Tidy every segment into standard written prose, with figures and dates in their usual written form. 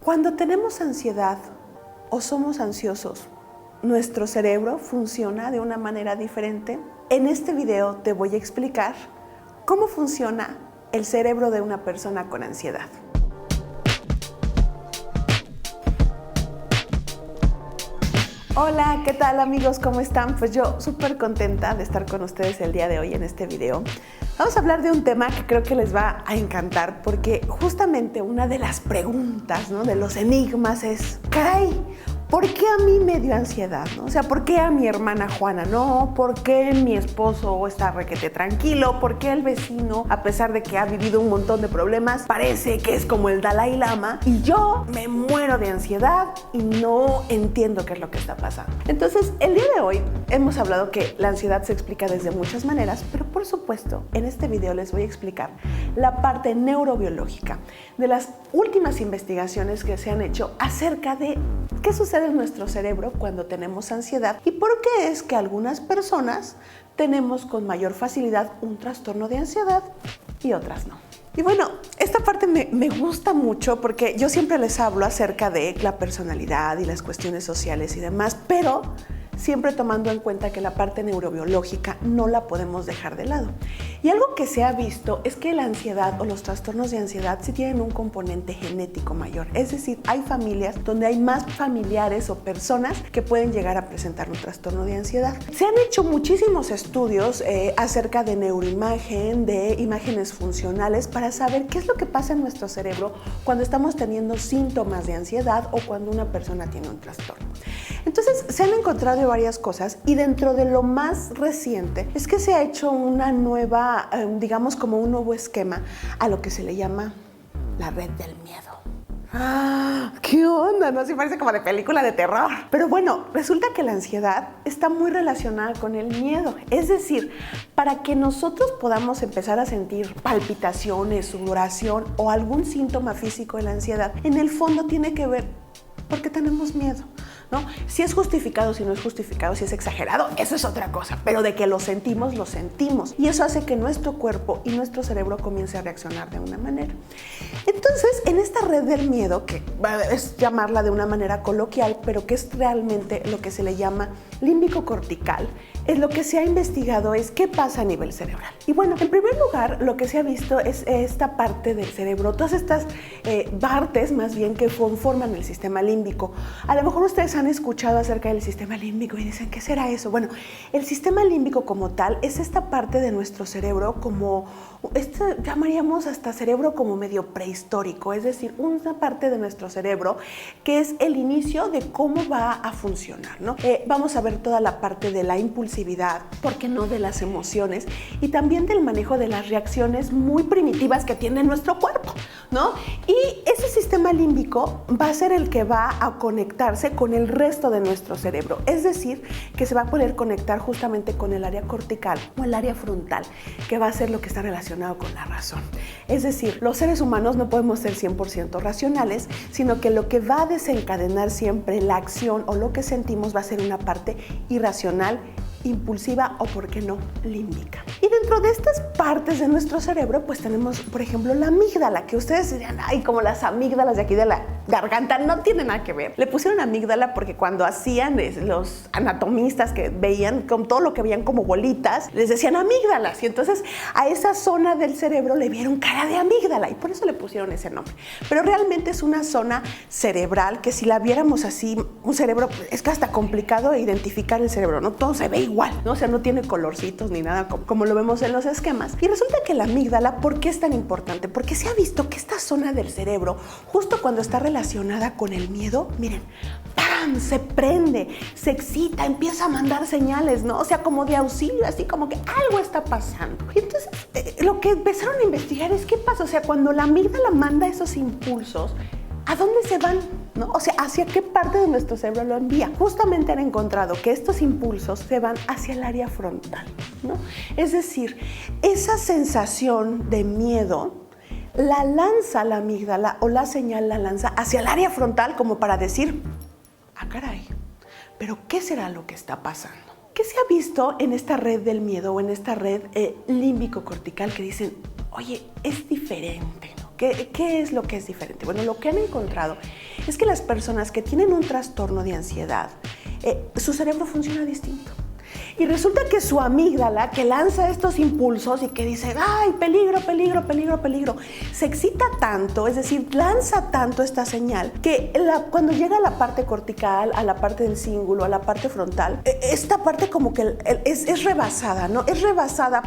Cuando tenemos ansiedad o somos ansiosos, nuestro cerebro funciona de una manera diferente. En este video te voy a explicar cómo funciona el cerebro de una persona con ansiedad. Hola, ¿qué tal amigos? ¿Cómo están? Pues yo súper contenta de estar con ustedes el día de hoy en este video. Vamos a hablar de un tema que creo que les va a encantar porque justamente una de las preguntas, ¿no?, de los enigmas es, caray, ¿por qué a mí me dio ansiedad, ¿no? O sea, ¿por qué a mi hermana Juana no? ¿Por qué mi esposo está requete tranquilo? ¿Por qué el vecino, a pesar de que ha vivido un montón de problemas, parece que es como el Dalai Lama y yo me muero de ansiedad y no entiendo qué es lo que está pasando? Entonces, el día de hoy hemos hablado que la ansiedad se explica desde muchas maneras, pero por supuesto, en este video les voy a explicar la parte neurobiológica de las últimas investigaciones que se han hecho acerca de qué sucede en nuestro cerebro cuando tenemos ansiedad y por qué es que algunas personas tenemos con mayor facilidad un trastorno de ansiedad y otras no. Y bueno, esta parte me gusta mucho porque yo siempre les hablo acerca de la personalidad y las cuestiones sociales y demás, pero siempre tomando en cuenta que la parte neurobiológica no la podemos dejar de lado. Y algo que se ha visto es que la ansiedad o los trastornos de ansiedad sí tienen un componente genético mayor. Es decir, hay familias donde hay más familiares o personas que pueden llegar a presentar un trastorno de ansiedad. Se han hecho muchísimos estudios acerca de neuroimagen, de imágenes funcionales para saber qué es lo que pasa en nuestro cerebro cuando estamos teniendo síntomas de ansiedad o cuando una persona tiene un trastorno. Entonces, se han encontrado varias cosas y dentro de lo más reciente es que se ha hecho una nueva, digamos como un nuevo esquema a lo que se le llama la red del miedo. ¡Ah! ¿Qué onda? ¿No? Sí parece como de película de terror. Pero bueno, resulta que la ansiedad está muy relacionada con el miedo. Es decir, para que nosotros podamos empezar a sentir palpitaciones, sudoración o algún síntoma físico de la ansiedad, en el fondo tiene que ver porque tenemos miedo, ¿no? Si es justificado, si no es justificado, si es exagerado, eso es otra cosa, pero de que lo sentimos, lo sentimos. Y eso hace que nuestro cuerpo y nuestro cerebro comience a reaccionar de una manera. Entonces, en esta red del miedo, que es llamarla de una manera coloquial, pero que es realmente lo que se le llama límbico cortical, es lo que se ha investigado es qué pasa a nivel cerebral. Y bueno, en primer lugar, lo que se ha visto es esta parte del cerebro, todas estas partes más bien que forman el sistema límbico. A lo mejor ustedes han escuchado acerca del sistema límbico y dicen, ¿qué será eso? Bueno, el sistema límbico como tal es esta parte de nuestro cerebro como, llamaríamos hasta cerebro como medio prehistórico, es decir, una parte de nuestro cerebro que es el inicio de cómo va a funcionar, ¿no? Vamos a ver toda la parte de la impulsividad, ¿por qué no?, de las emociones y también del manejo de las reacciones muy primitivas que tiene nuestro cuerpo, ¿no? Y ese sistema límbico va a ser el que va a conectarse con el resto de nuestro cerebro, es decir, que se va a poder conectar justamente con el área cortical o el área frontal, que va a ser lo que está relacionado con la razón. Es decir, los seres humanos no podemos ser 100% racionales, sino que lo que va a desencadenar siempre la acción o lo que sentimos va a ser una parte irracional, impulsiva o, por qué no, límbica. Y dentro de estas partes de nuestro cerebro, pues tenemos, por ejemplo, la amígdala, que ustedes dirían, ay, como las amígdalas de aquí de la garganta, no tiene nada que ver. Le pusieron amígdala porque cuando hacían los anatomistas que veían con todo lo que veían como bolitas, les decían amígdalas, y entonces a esa zona del cerebro le vieron cara de amígdala y por eso le pusieron ese nombre. Pero realmente es una zona cerebral que si la viéramos así, un cerebro, es que hasta complicado identificar el cerebro, ¿no? Todo se ve igual, ¿no? O sea, no tiene colorcitos ni nada como lo vemos en los esquemas. Y resulta que la amígdala, ¿por qué es tan importante? Porque se ha visto que esta zona del cerebro, justo cuando está relacionada con el miedo, miren, ¡pam!, se prende, se excita, empieza a mandar señales, ¿no? O sea, como de auxilio, así como que algo está pasando. Y entonces, lo que empezaron a investigar es qué pasa, o sea, cuando la amígdala manda esos impulsos, ¿a dónde se van? ¿No? O sea, ¿hacia qué parte de nuestro cerebro lo envía? Justamente han encontrado que estos impulsos se van hacia el área frontal, ¿no? Es decir, esa sensación de miedo la lanza la amígdala o la señal la lanza hacia el área frontal como para decir, ah, caray, ¿pero qué será lo que está pasando? ¿Qué se ha visto en esta red del miedo o en esta red límbico-cortical que dicen, oye, es diferente, ¿no? ¿Qué es lo que es diferente? Bueno, lo que han encontrado es que las personas que tienen un trastorno de ansiedad, su cerebro funciona distinto. Y resulta que su amígdala, que lanza estos impulsos y que dice, ¡ay, peligro, peligro, peligro, peligro!, se excita tanto, es decir, lanza tanto esta señal, que cuando llega a la parte cortical, a la parte del cíngulo, a la parte frontal, esta parte como que es rebasada, ¿no? Es rebasada,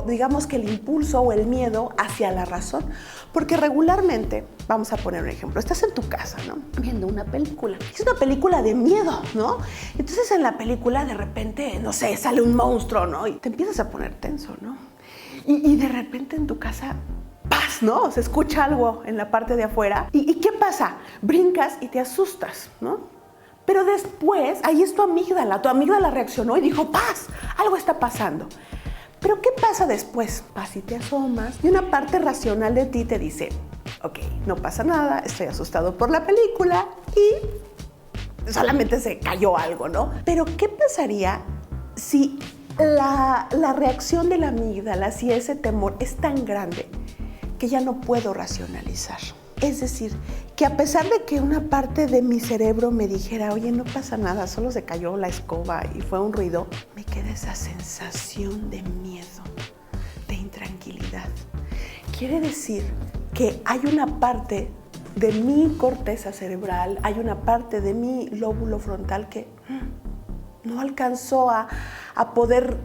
digamos que el impulso o el miedo hacia la razón. Porque regularmente, vamos a poner un ejemplo, estás en tu casa, ¿no?, viendo una película. Es una película de miedo, ¿no? Entonces en la película de repente, no sé, sale un monstruo, ¿no? Y te empiezas a poner tenso, ¿no? Y de repente en tu casa, ¡paz!, ¿no? Se escucha algo en la parte de afuera. ¿Y qué pasa? Brincas y te asustas, ¿no? Pero después, ahí es tu amígdala reaccionó y dijo, ¡paz!, algo está pasando. Pero ¿qué pasa después? Vas y te asomas y una parte racional de ti te dice, ok, no pasa nada, estoy asustado por la película y solamente se cayó algo, ¿no? Pero ¿qué pasaría si la reacción de la amígdala, si ese temor es tan grande que ya no puedo racionalizar? Es decir, que a pesar de que una parte de mi cerebro me dijera, oye, no pasa nada, solo se cayó la escoba y fue un ruido, me queda esa sensación de miedo, de intranquilidad. Quiere decir que hay una parte de mi corteza cerebral, hay una parte de mi lóbulo frontal que no alcanzó a poder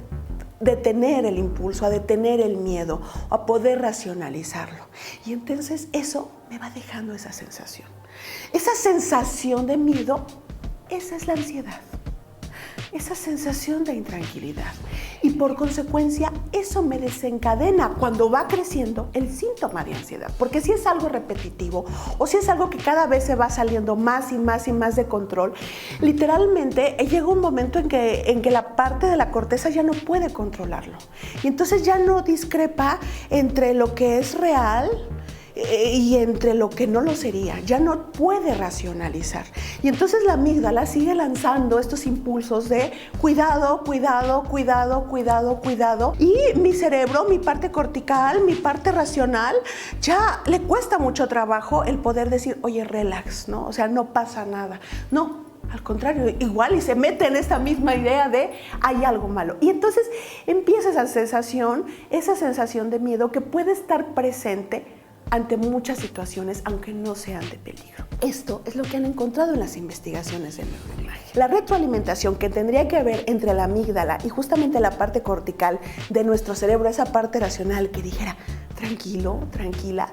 detener el impulso, a detener el miedo, a poder racionalizarlo. Y entonces eso me va dejando esa sensación. Esa sensación de miedo, esa es la ansiedad. Esa sensación de intranquilidad. Y por consecuencia, eso me desencadena cuando va creciendo el síntoma de ansiedad. Porque si es algo repetitivo o si es algo que cada vez se va saliendo más y más y más de control, literalmente llega un momento en que la parte de la corteza ya no puede controlarlo. Y entonces ya no discrepa entre lo que es real y entre lo que no lo sería, ya no puede racionalizar. Y entonces la amígdala sigue lanzando estos impulsos de cuidado, cuidado, cuidado, cuidado, cuidado. Y mi cerebro, mi parte cortical, mi parte racional, ya le cuesta mucho trabajo el poder decir, oye, relax, ¿no? O sea, no pasa nada. No, al contrario, igual y se mete en esta misma idea de hay algo malo. Y entonces empieza esa sensación de miedo que puede estar presente ante muchas situaciones, aunque no sean de peligro. Esto es lo que han encontrado en las investigaciones de neuroimagen. La retroalimentación que tendría que haber entre la amígdala y justamente la parte cortical de nuestro cerebro, esa parte racional que dijera, tranquilo, tranquila,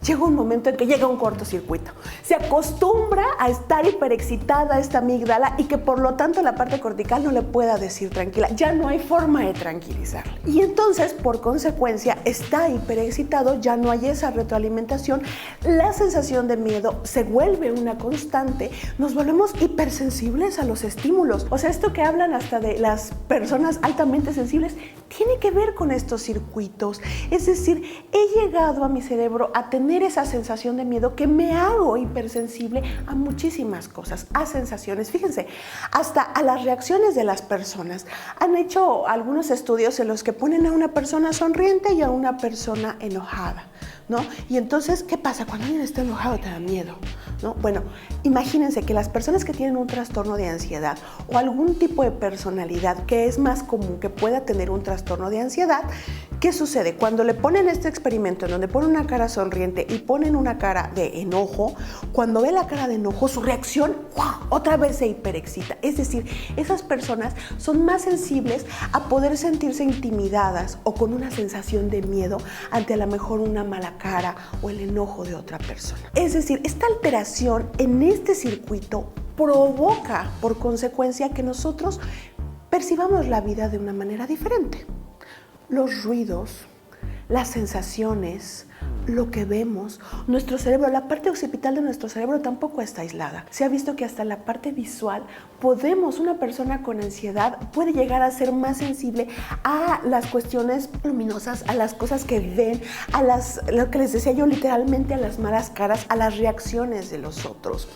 llega un momento en que llega un cortocircuito. Se acostumbra a estar hiperexcitada esta amígdala y que por lo tanto la parte cortical no le pueda decir tranquila. Ya no hay forma de tranquilizarla. Y entonces, por consecuencia, está hiperexcitado, ya no hay esa retroalimentación. La sensación de miedo se vuelve una constante. Nos volvemos hipersensibles a los estímulos. O sea, esto que hablan hasta de las personas altamente sensibles tiene que ver con estos circuitos. Es decir, he llegado a mi cerebro a tener esa sensación de miedo que me hago hipersensible a muchísimas cosas, a sensaciones. Fíjense, hasta a las reacciones de las personas. Han hecho algunos estudios en los que ponen a una persona sonriente y a una persona enojada, ¿no? Y entonces, ¿qué pasa? Cuando alguien está enojado te da miedo, ¿no? Bueno, imagínense que las personas que tienen un trastorno de ansiedad o algún tipo de personalidad que es más común que pueda tener un trastorno de ansiedad, ¿qué sucede? Cuando le ponen este experimento en donde ponen una cara sonriente y ponen una cara de enojo, cuando ve la cara de enojo, su reacción otra vez se hiperexcita. Es decir, esas personas son más sensibles a poder sentirse intimidadas o con una sensación de miedo ante a lo mejor una mala cara o el enojo de otra persona. Es decir, esta alteración en este circuito provoca por consecuencia que nosotros percibamos la vida de una manera diferente. Los ruidos, las sensaciones, lo que vemos, nuestro cerebro, la parte occipital de nuestro cerebro tampoco está aislada. Se ha visto que hasta la parte visual una persona con ansiedad puede llegar a ser más sensible a las cuestiones luminosas, a las cosas que ven, lo que les decía yo literalmente, a las malas caras, a las reacciones de los otros.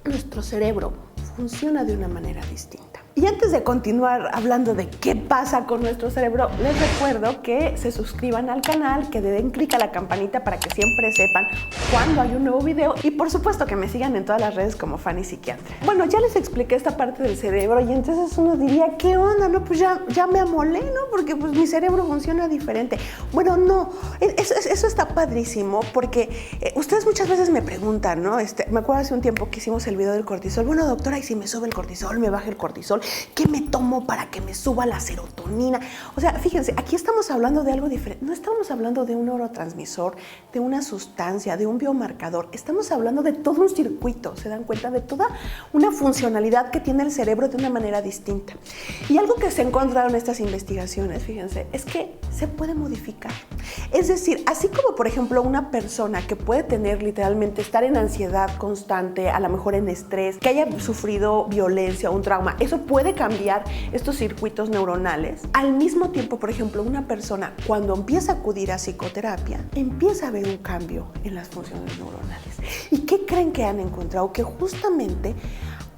Nuestro cerebro funciona de una manera distinta. Y antes de continuar hablando de qué pasa con nuestro cerebro, les recuerdo que se suscriban al canal, que le den clic a la campanita para que siempre sepan cuando hay un nuevo video y por supuesto que me sigan en todas las redes como Fanny Psiquiatra. Bueno, ya les expliqué esta parte del cerebro y entonces uno diría, ¿qué onda? No, pues ya me amolé, ¿no? Porque pues mi cerebro funciona diferente. Bueno, no, eso está padrísimo porque ustedes muchas veces me preguntan, ¿no? Me acuerdo hace un tiempo que hicimos el video del cortisol. Bueno, doctora, ¿y si me sube el cortisol, me baja el cortisol? ¿Qué me tomo para que me suba la serotonina? O sea, fíjense, aquí estamos hablando de algo diferente. No estamos hablando de un neurotransmisor, de una sustancia, de un biomarcador. Estamos hablando de todo un circuito, ¿se dan cuenta? De toda una funcionalidad que tiene el cerebro de una manera distinta. Y algo que se encontraron en estas investigaciones, fíjense, es que se puede modificar. Es decir, así como por ejemplo una persona que puede tener literalmente estar en ansiedad constante, a lo mejor en estrés, que haya sufrido violencia o un trauma, eso puede cambiar estos circuitos neuronales. Al mismo tiempo, por ejemplo, una persona cuando empieza a acudir a psicoterapia, empieza a ver un cambio en las funciones neuronales. ¿Y qué creen que han encontrado? Que justamente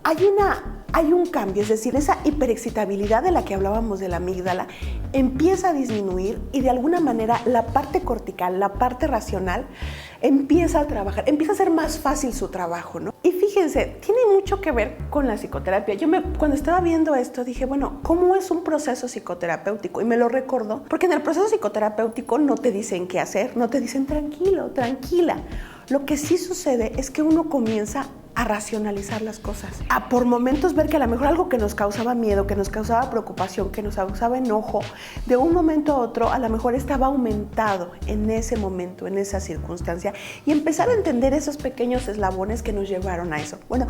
hay un cambio, es decir, esa hiperexcitabilidad de la que hablábamos de la amígdala empieza a disminuir y de alguna manera la parte cortical, la parte racional, empieza a trabajar, empieza a ser más fácil su trabajo, ¿no? Y fíjense, tiene mucho que ver con la psicoterapia. Cuando estaba viendo esto dije, bueno, ¿cómo es un proceso psicoterapéutico? Y me lo recordó, porque en el proceso psicoterapéutico no te dicen qué hacer, no te dicen tranquilo, tranquila. Lo que sí sucede es que uno comienza a racionalizar las cosas, a por momentos ver que a lo mejor algo que nos causaba miedo, que nos causaba preocupación, que nos causaba enojo, de un momento a otro a lo mejor estaba aumentado en ese momento, en esa circunstancia, y empezar a entender esos pequeños eslabones que nos llevaron a eso. Bueno,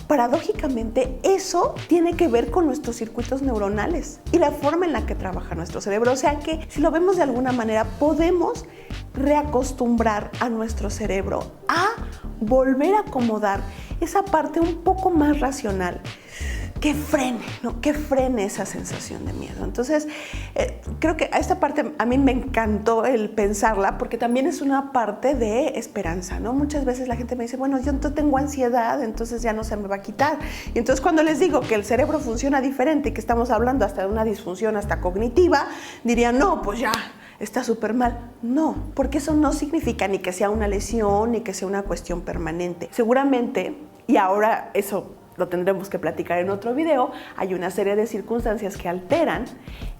paradójicamente eso tiene que ver con nuestros circuitos neuronales y la forma en la que trabaja nuestro cerebro. O sea que si lo vemos de alguna manera podemos reacostumbrar a nuestro cerebro a volver a acomodar esa parte un poco más racional que frene, ¿no? Que frene esa sensación de miedo. Entonces, creo que a esta parte a mí me encantó el pensarla porque también es una parte de esperanza, ¿no? Muchas veces la gente me dice, bueno, yo tengo ansiedad, entonces ya no se me va a quitar. Y entonces cuando les digo que el cerebro funciona diferente y que estamos hablando hasta de una disfunción hasta cognitiva, dirían, no, pues ya, está súper mal. No, porque eso no significa ni que sea una lesión ni que sea una cuestión permanente. Seguramente, y ahora eso lo tendremos que platicar en otro video, hay una serie de circunstancias que alteran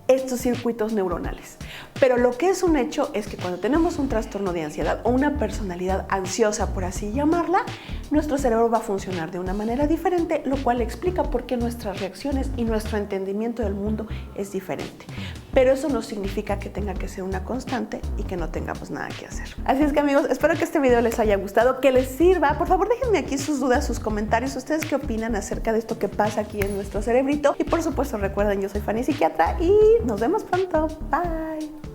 estos circuitos neuronales. Pero lo que es un hecho es que cuando tenemos un trastorno de ansiedad o una personalidad ansiosa, por así llamarla, nuestro cerebro va a funcionar de una manera diferente, lo cual explica por qué nuestras reacciones y nuestro entendimiento del mundo es diferente. Pero eso no significa que tenga que ser una constante y que no tengamos nada que hacer. Así es que amigos, espero que este video les haya gustado, que les sirva. Por favor, déjenme aquí sus dudas, sus comentarios. ¿Ustedes qué opinan acerca de esto que pasa aquí en nuestro cerebrito? Y por supuesto, recuerden, yo soy Fanny Psiquiatra y nos vemos pronto. Bye.